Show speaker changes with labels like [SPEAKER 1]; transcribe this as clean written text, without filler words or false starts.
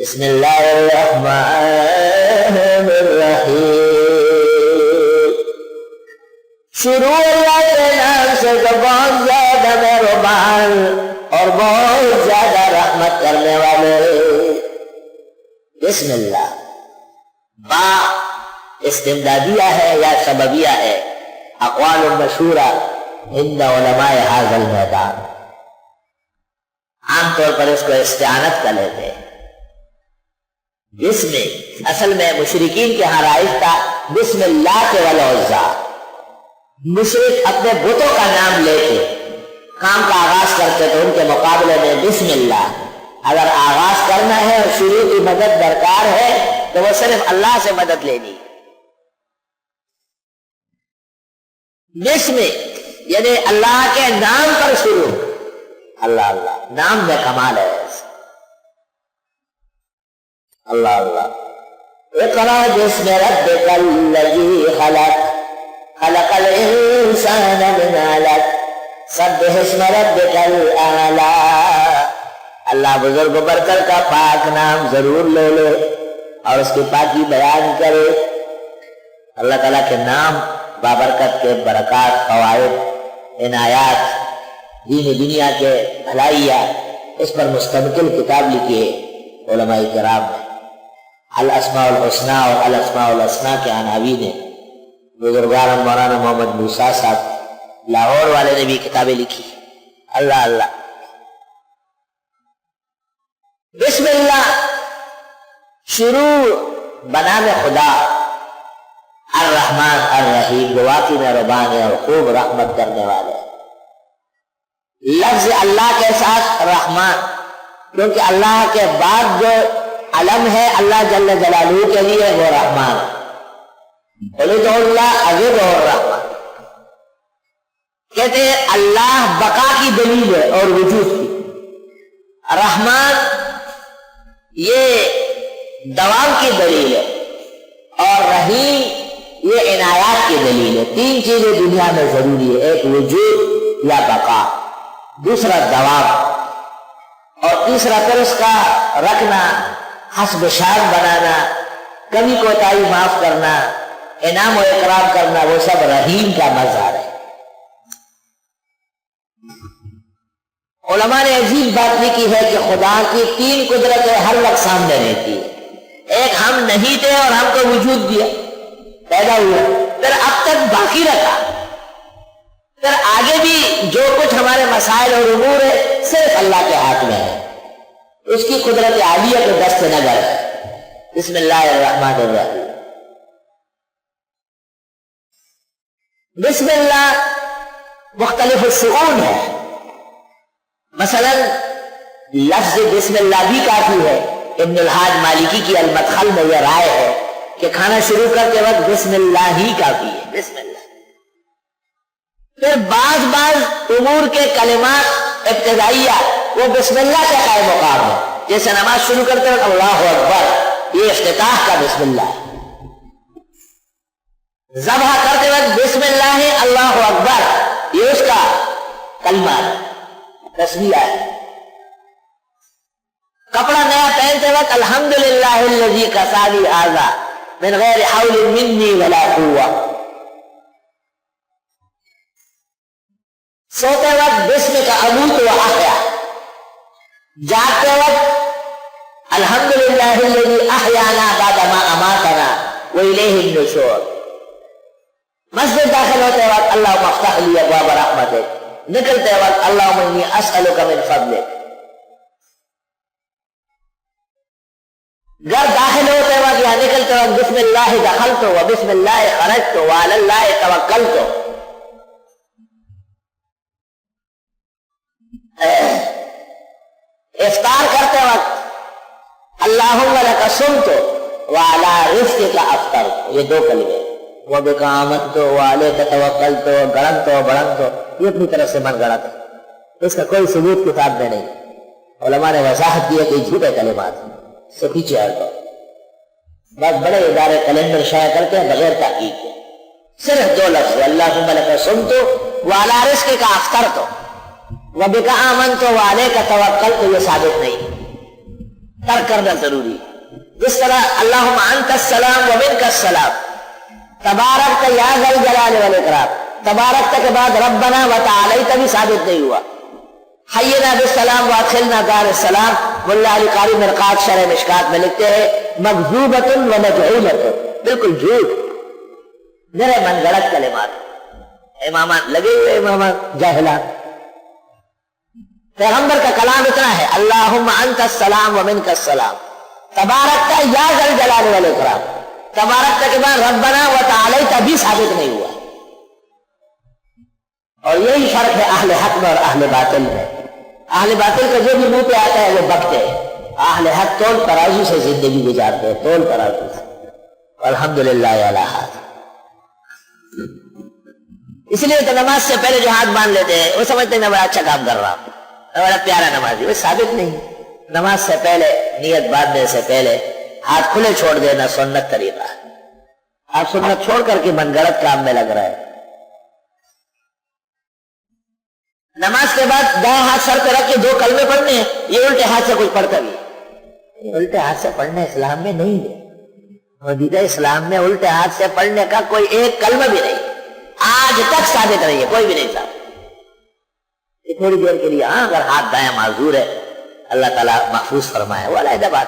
[SPEAKER 1] بسم اللہ الرحمن الرحیم، شروع اللہ کے نام سے جو بہت زیادہ مہربان اور بہت زیادہ رحمت کرنے والے۔ بسم اللہ با استمدادیہ ہے یا سببیہ ہے؟ اقوال مشہورہ عند علماء ھذا المیدان، عام طور پر اس کو استعانت کا لیتے ہیں۔ بسم اصل میں مشرکین کے ہاں رائج تھا بسم اللہ کے والعزیٰ، مشرک اپنے بتوں کا نام لے کے کام کا آغاز کرتے تو ان کے مقابلے میں بسم اللہ، اگر آغاز کرنا ہے اور شروع کی مدد درکار ہے تو وہ صرف اللہ سے مدد لینی۔ بسم یعنی اللہ کے نام پر شروع، اللہ اللہ نام میں کمال ہے، اللہ اللہ۔ اقرأ باسم ربك الذي خلق، خلق الانسان من علق، سبح اسم ربك الاعلى۔ اللہ بزرگ و برتر کا پاک نام ضرور لے لے اور اس کی پاکی بیان کرے۔ اللہ تعالیٰ کے نام بابرکت کے برکات، فوائد، عنایات، دین دنیا کے بھلائیاں، اس پر مستقل کتاب لکھی ہے علماء کرام نے، الاسماء الحسنی اور الاسماء الحسنی کے عناوین ہیں۔ بزرگان مولانا محمد موسیٰ صاحب لاہور والے نے بھی کتابیں لکھی۔ اللہ اللہ۔ بسم اللہ شروع بنام خدا، الرحمن الرحیم، جو واقعی مہربان ہے اور خوب رحمت کرنے والے۔ لفظ اللہ کے ساتھ رحمان، کیونکہ اللہ کے بعد جو علم ہے اللہ جل جلالہ کے لیے وہ رحمان، ولدہ اللہ عزیز اور رحمان۔ کہتے ہیں اللہ بقا کی دلیل ہے اور وجود کی، رحمان یہ دوام کی دلیل ہے، اور رحیم یہ عنایات کی دلیل ہے۔ تین چیزیں دنیا میں ضروری ہے، ایک وجود یا بقا، دوسرا دوام، اور تیسرا پھر اس کا رکھنا، حسب شان بنانا، کمی کوتاہی معاف کرنا، انعام و اکرام کرنا، وہ سب رحیم کا مظہر ہے۔ علماء نے عجیب بات لکھی ہے کہ خدا کی تین قدرتیں ہر وقت سامنے رہتی ہے۔ ایک ہم نہیں تھے اور ہم کو وجود دیا، پیدا ہوا، پھر اب تک باقی رکھا، پھر آگے بھی جو کچھ ہمارے مسائل اور امور ہے صرف اللہ کے ہاتھ میں ہے، اس کی قدرت عالیہ کو دست نظر ہے۔ بسم اللہ الرحمن الرحیم۔ بسم اللہ مختلف الشؤون ہے، مثلا لفظ بسم اللہ بھی کافی ہے۔ ابن الحاج مالکی کی المدخل میں یہ رائے ہے کہ کھانا شروع کرتے وقت بسم اللہ ہی کافی ہے، بسم اللہ۔ پھر بعض امور کے کلمات ابتدائیہ وہ بسم اللہ کے قائم مقام ہے، جیسے نماز شروع کرتے وقت اللہ اکبر، یہ افتتاح کا بسم اللہ ہے۔ ذبح کرتے وقت بسم اللہ ہے، اللہ اکبر، یہ اس کا کلمہ ہے، تسمیہ ہے۔ کپڑا نیا پہنتے وقت الحمدللہ الذی کسانی ھذا من غیر حول منی ولا قوہ۔ سوتے وقت بسم کا اموت و احیا، جاگتے وقت الحمدللہ الذی احیانا بعد ما اماتنا والیہ النشور۔ مسجد داخل ہوتے وقت اللہم افتح لی ابواب رحمتک، نکلتے وقت اللہم انی اسألک من فضلک۔ گھر داخل ہوتے وقت یا نکلتے وقت بسم اللہ دخلت و بسم اللہ خرجت و علی اللہ توکلت۔ افطار کرتے وقت اللہم لک صمت وعلی رزقک افطرت، یہ دو کلمے، وبک آمنت وعلیک توکلت گڑنت بڑنت، یہ اپنی طرف سے من گڑت ہے، اس کا کوئی ثبوت کتاب میں نہیں۔ علماء نے وضاحت دی ہے کہ جھوٹے کلمات سے پیچھے ہٹو، بس بڑے ادارے کیلنڈر شائع کرتے ہیں بغیر تحقیق کے، صرف دو لفظ اللہم لک صمت وعلی رزقک افطرت وبک آمنت وعلیک توکلت، یہ ثابت نہیں۔ ترک کرنا ضروری. جس طرح اللہم انت السلام و منک السلام، تبارک یا ذا الجلال والاکرام، تبارک کے بعد ربنا و تعالیت بھی ثابت نہیں ہوا. حینا بالسلام و ادخلنا دار السلام، ملا علی قاری مرقات شرح مشکات میں لکھتے ہیں مکذوبۃ و مجعولۃ، بالکل جھوٹ، میرے من گڑت کلمات، امامان لگے ہوئے امامان جاہلان. پیغمبر کا کلام اتنا ہے اللہم انت السلام و منک السلام، تبارک یا ذا الجلال والاکرام، تبارک کے بعد ربنا و تعالیت بھی ثابت نہیں ہوا. اور یہی فرق ہے اہل حق میں اور اہل باطل میں. اہل باطل کا جو بھی منہ پہ آتا ہے وہ بکتے ہیں، اہل حق تول ترازو سے زندگی گزارتے ہیں، تول ترازو سے. الحمدللہ علی ھذا. اس لیے تو نماز سے پہلے جو ہاتھ باندھ لیتے ہیں وہ سمجھتے ہیں میں بڑا اچھا کام کر رہا ہوں، میں بڑا پیارا نمازی. وہ ثابت نہیں. نماز سے پہلے نیت باندھنے سے پہلے ہاتھ کھلے چھوڑ دینا سنت طریقہ ہے. آپ سنت چھوڑ کر کے من گڑت کام میں لگ رہا ہے. نماز کے بعد دائیں ہاتھ سر پہ رکھ کے 2 کلمے پڑھنے ہیں، یہ الٹے ہاتھ سے کوئی پڑھتا بھی ہے. الٹے ہاتھ سے پڑھنا اسلام میں نہیں ہے. موجودہ اسلام میں الٹے ہاتھ سے پڑھنے کا کوئی ایک کلمہ بھی نہیں، آج تک ثابت نہیں ہے، کوئی بھی نہیں ثابت. تھوڑی دیر کے لیے ہاں اگر ہاتھ دائیں معذور ہے اللہ تعالیٰ محفوظ فرمائے وہ علیحدہ بات.